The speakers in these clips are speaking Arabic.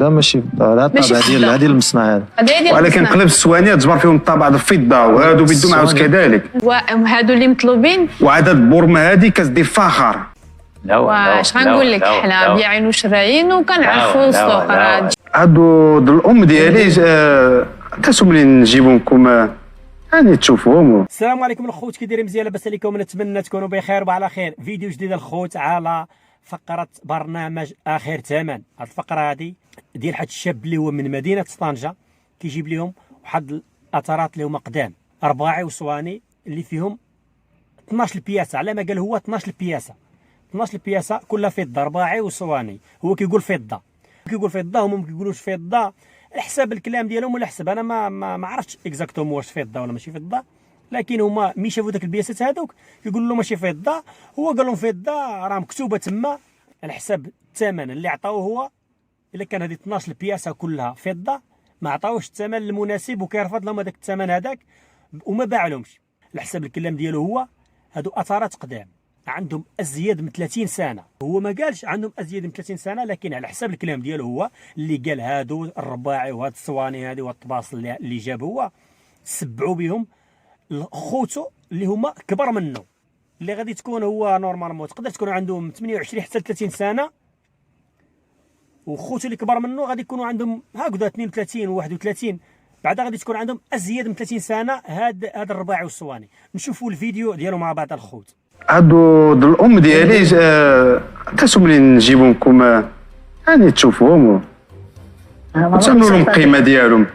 هذا ماشي هذا الطابع ديال هذه المصنع هذا، ولكن قلب السواني تجبر فيهم الطابع الفضه، وهادو بدهم عاوز كذلك، وهادو اللي مطلوبين. وعدد البورمه هذه كتدير فخر. واش غنقول لك، حنا بياعين وشرايين وكنعرفوا السوق. هادو الام ديالي كاسهم اللي نجيبهم لكم يعني تشوفوهم. السلام عليكم الخوت، كي دايرين مزيان؟ لاباس عليكم؟ نتمنى تكونوا بخير وعلى خير. فيديو جديد الخوت على فقره برنامج اخر ثمن. هاد الفقره هذه ديال واحد الشاب اللي هو من مدينه طنجه، كيجيب لهم واحد الاثارات اللي هما قدام رباعي وصواني اللي فيهم 12 بياسه، على ما قال هو 12 بياسه 12 بياسه كلها فضه، رباعي وصواني. هو كيقول فضه، هما ما كيقولوش فضه على حساب الكلام ديالهم، ولا حسب انا ما عرفتش اكزاكتوم واش فضه ولا ماشي فضه، لكن هما ملي شافوا داك البياسات هذوك كيقولوا له ماشي فضه. هو قال لهم فضه راه مكتوبه تما على حساب الثمن اللي عطاوه هو. الا كان هذه 12 بياسه كلها فضه ما عطاوش الثمن المناسب، وكيرفض لهم هذاك الثمن هذاك وما باع لهمش. على حساب الكلام ديالو هو هادو اثارات قدام عندهم ازيد من 30 سنه. هو ما قالش عندهم ازيد من 30 سنه، لكن على حساب الكلام ديالو هو اللي قال هادو الرباعي وهاد الصواني هادي وهاد الطباص اللي جاب هو سبعوا بهم خوتو اللي هما كبر منه، اللي غادي تكون هو نورمالمون تقدر تكون عندهم 28 حتى 30 سنه، وخوتو اللي كبر منه غادي يكونوا عندهم هكذا 32 و 31، بعدا غادي تكون عندهم ازيد من 30 سنه. هاد الرباعي والصواني. نشوفوا الفيديو ديالو مع بعض الخوت. هادو الام ديالي كاسهم اللي نجيبهم لكم يعني تشوفوهم وتعملوا لهم القيمه ديالهم.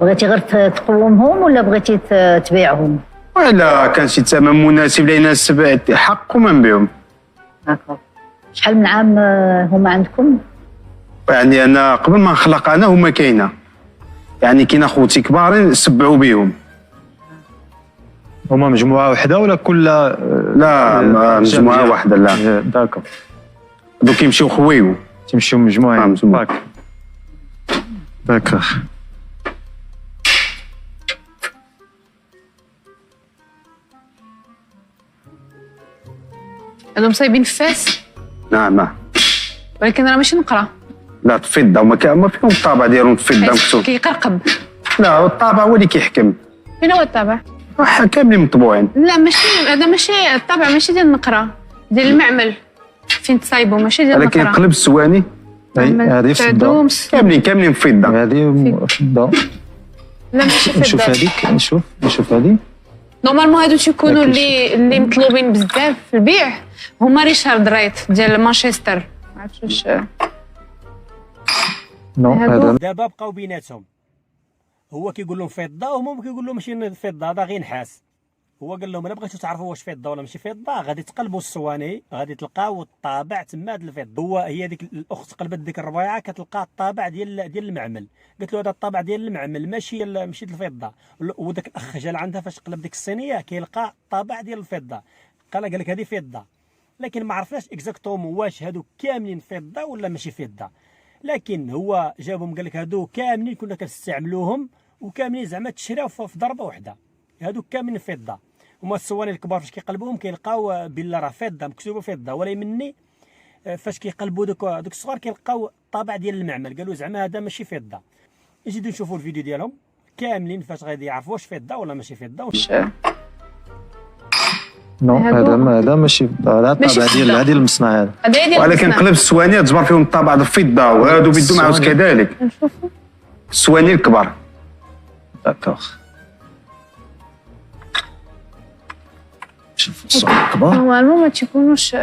بغيتي غير تقومهم ولا بغيتي تبيعهم؟ ولا كان شي ثمن مناسب اللي يناسب حقكم نبيعهم. هكا. شحال من عام هما عندكم؟ يعني انا قبل ما نخلق انا هما كاينه، يعني كاين خوتي كبارين سبعوا بهم. هما مجموعه واحده ولا كل؟ لا مجموعه واحده. لا داكو دوك كيمشيو خويو، تيمشيو مجموعين. داكوغ. هادو مصايبين في فاس. نعم ولكن راه ماشي نقرا. لا تفضه، هما فيهم الطابع ديالهم تفضه مكتوب. كيقرقب. لا الطابع هو اللي كيحكم. فين هو الطابع؟ كاملين مطبوعين. لا ماشي هذا، ماشي الطابع، ماشي ديال النقره، ديال المعمل فين تصايبوا، ماشي ديال النقره. ولكن قلب السواني هذه فضه، كاملين فضه. هذه فضه. لا ماشي فضه. نشوف هذيك، نشوف هذه. نورمالمون هادو تيكونوا اللي مطلوبين بزاف في البيع هما ريشارد رايت ديال مانشستر. ما عرفتش واش هذا دابا بقاو بيناتهم. هو كيقول لهم فضه وهما كيقول لهم ماشي فضه، هذا غير نحاس. هو قال لهم الا بغيتو تعرفوا واش فضه ولا ماشي فضه غادي تقلبوا الصواني، غادي تلقاو الطابع تما ديال الفضه. هي ديك الاخت قلبت ديك الربيعه كتلقى الطابع ديال المعمل، قالت له هذا الطابع ديال المعمل ماشي ديال الفضه. وداك الاخ جا لعندها فاش قلب ديك الصينيه كيلقى الطابع ديال الفضه، قال لك هذه فضه. لكن ما عرفناش اكزاكتوم واش هادو كاملين فضه ولا ماشي فضه، لكن هو جابهم قال لك هادو كاملين كنا كنستعملوهم وكاملين زعما تشراو في ضربه واحده، هادو كاملين فضه. هما الصواني الكبار فاش كيقلبوهم كيلقاو بلا راه فضه مكتوبه فضه، ولا يمني فاش كيقلبوا دوك الصغار كيلقاو الطابع ديال المعمل، قالوا زعما هذا ماشي فضه. نزيدو نشوفوا الفيديو ديالهم كاملين فاش غادي يعرفوا واش فضه ولا ماشي فضه. هذا ماشي هذا الطابع ديال هذه المصنع هذا، ولكن قلب السواني تجبر فيهم الطابع الفضه، وهادو بدهم عاوز كذلك. نشوفوا السواني الكبار. داكوغ. شوف الصواني الكبار نورمالمون ما تيكونوش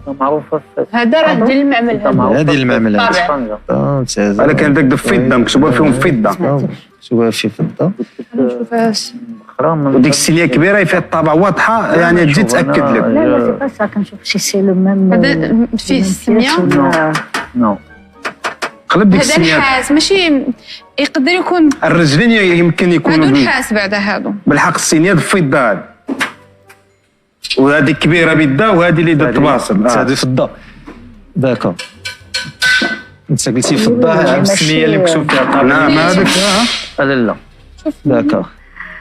معروفه. هذا راه ديال المعمل، هذه المعمل ممتاز. ولكن داك الفضه مكتوبه فيهم فضه، مكتوبه في فضه. نشوفها وديك السينيه كبيره فيها الطابع واضحه، يعني تجي تاكد لك. لا سي با سا، كنشوف شي سي لو ميم. هذا فيه السميه. نو قلب ديك هذا السينيه. نحاس، ماشي يقدر يكون الرجلين يمكن يكونوا هادو نحاس بعدا. هادو بالحق السينيه الفضه هذه، وهذه كبيره بدا، وهذه اللي درت باصل. هذه فضه. داكوغ. انت قلتي فضه، السميه اللي مكتوب فيها الطابع. نعم هذاك. لا داكوغ.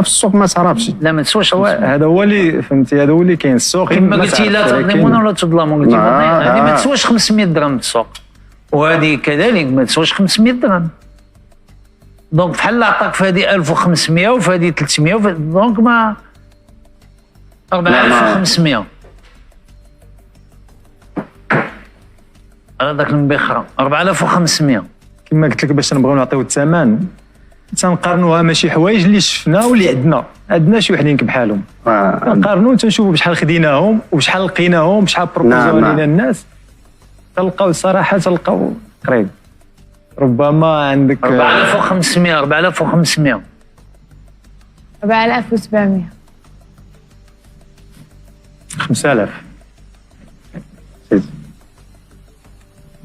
في السوق ما تعرفش. لا ما تسواش هذا هو اللي فهمتي، هذا هو اللي كاين السوق كما قلتي لا تظلمون ولا تظلمون، قلتي هذه ما تسواش 500 درهم في السوق، وهذه كذلك ما تسواش 500 درهم. دونك بحال اللي عطاك في هذه 1500 وفي هذه 300 دونك ما 4500 على ذاك المبخره 4500. كما قلت لك باش نبغيو نعطيو الثمن تنقارنوها ماشي حوايج اللي شفنا واللي عندنا شي وحدين بحالهم، نقارنوا تنشوفوا بشحال خديناهم وبشحال لقيناهم بشحال بروبوزوا لينا الناس، تلقاو الصراحه تلقاو قريب. ربما عندك 4500 4500 4700 5000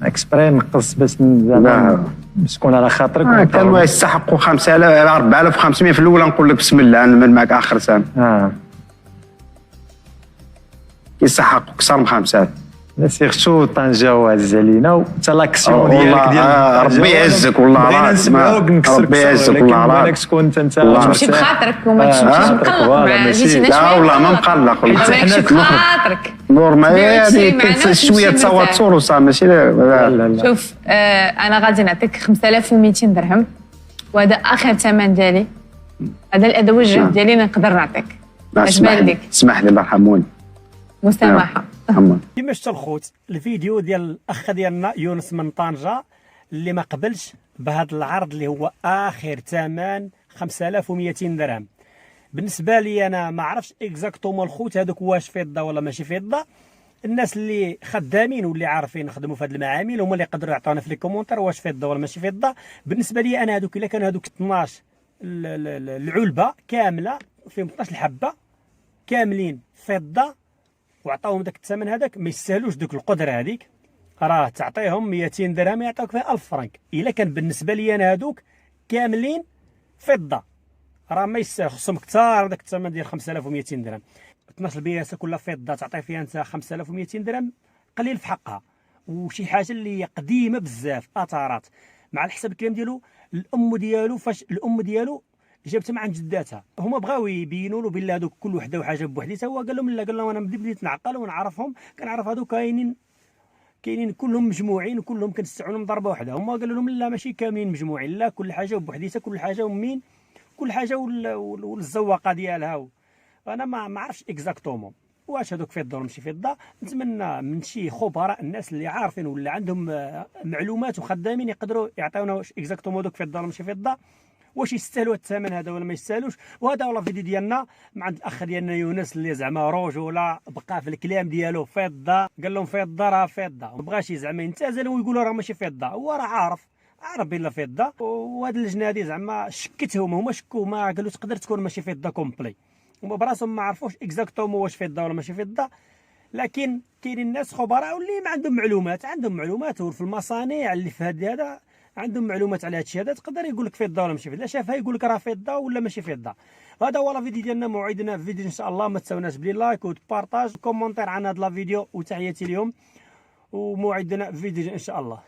اكسبري نقص باش تكون على خاطرك. كانوا يستحقوا 5000 4500 في الاولى، نقول لك بسم الله نمل معك اخر سنه. يستحقوا اكثر من 5000. لا سيرتو طنجه وعز علينا وحتى لاكسيون ديالك ديال ربي يعزك والله بغينا نسمعوك نكسرك، ربي يعزك والله بالك تكون انت تمشي بخاطرك وما تمشيش مقلق مع جيتينا لا والله ما مقلق، ماشي بخاطرك نورمال هذه شويه توتر وصافي ماشي لا. شوف انا غادي نعطيك 5200 درهم وهذا اخر ثمن ديالي، هذا الادوات الجهد ديالي اللي نقدر نعطيك. اش بان لك؟ اسمح لي الله يرحموني. مسامحه. كما شفت الخوت الفيديو ديال الاخ ديالنا يونس من طنجه اللي ما قبلش بهذا العرض اللي هو اخر ثمن 5200 درهم. بالنسبه لي انا ما عرفش اكزاكتومون الخوت هذوك واش فضه ولا ماشي فضه. الناس اللي خدامين واللي عارفين نخدموا في هذه المعامل هما اللي يقدروا يعطونا في لي كومونتير واش فضه ولا ماشي فضه. بالنسبه لي انا هذوك الا كانوا هذوك 12 العلبه كامله فيهم 12 حبه كاملين فضه وعطاوهم داك الثمن هذاك ما يستاهلوش دوك القدره هذيك، راه تعطيهم 200 درهم يعطوك فيها 1000 فرنك. الا كان بالنسبه لي انا هذوك كاملين فضه راه ما يستاهل، خصهم كثار داك الثمن ديال 5200 درهم. 12 بياسه كلها فضه تعطي فيها انت 5200 درهم قليل في حقها، وشي حاجه اللي هي قديمه بزاف اثارات. مع الحساب الكلام ديالو الام ديالو فاش الام ديالو جابتها مع جداتها، هما بغاو يبينوا له بلي هذوك كل وحده وحاجه بوحديتها، هو قال لهم لا، قال لهم انا بديت نعقل ونعرفهم، كنعرف هذوك كاينين كلهم مجموعين وكلهم كنستعملوا ضربه واحده. هما قالوا لهم لا ماشي كاملين مجموعين، لا كل حاجه بوحديتها، كل حاجه ومين كل حاجه والزواقه ديالها. انا ما عرفتش اكزاكتومون واش هذوك فضه ولا ماشي فضه. نتمنى من شي خبراء الناس اللي عارفين ولا عندهم معلومات وخدامين يقدروا يعطيونا واش اكزاكتومون هذوك فضه ولا ماشي فضه، واش يستاهلوا الثمن هذا ولا ما يستاهلوش. وهذا هو الفيديو ديالنا مع الاخ ديالنا يونس اللي زعما رجوله بقى في الكلام ديالو فضه، قال لهم فضه راه فضه، ما بغاش زعما ينتزل ويقولوا راه ماشي فضه، هو راه عارف بلا فضه. وهاد اللجنه هذه زعما شكتهم، هما شكوا ما قالوا تقدر تكون ماشي فضه كومبلي، هما براسهم ما عرفوش اكزاكتومون واش فضه ولا ماشي فضه. لكن كاينين الناس خبراء واللي ما عندهم معلومات وفي المصانع اللي في هذا عندهم معلومات على هذا الشيء هذا، تقدر يقول لك فضه ولا ماشي فضه، شافها يقول لك راه فضه ولا ماشي فضه. هذا هو الفيديو ديالنا، موعدنا في فيديو ان شاء الله. ما تنساوناش بلي لايك وتبارطاج وكومونتير عن هذا الفيديو، وتحياتي اليوم وموعدنا في فيديو ان شاء الله.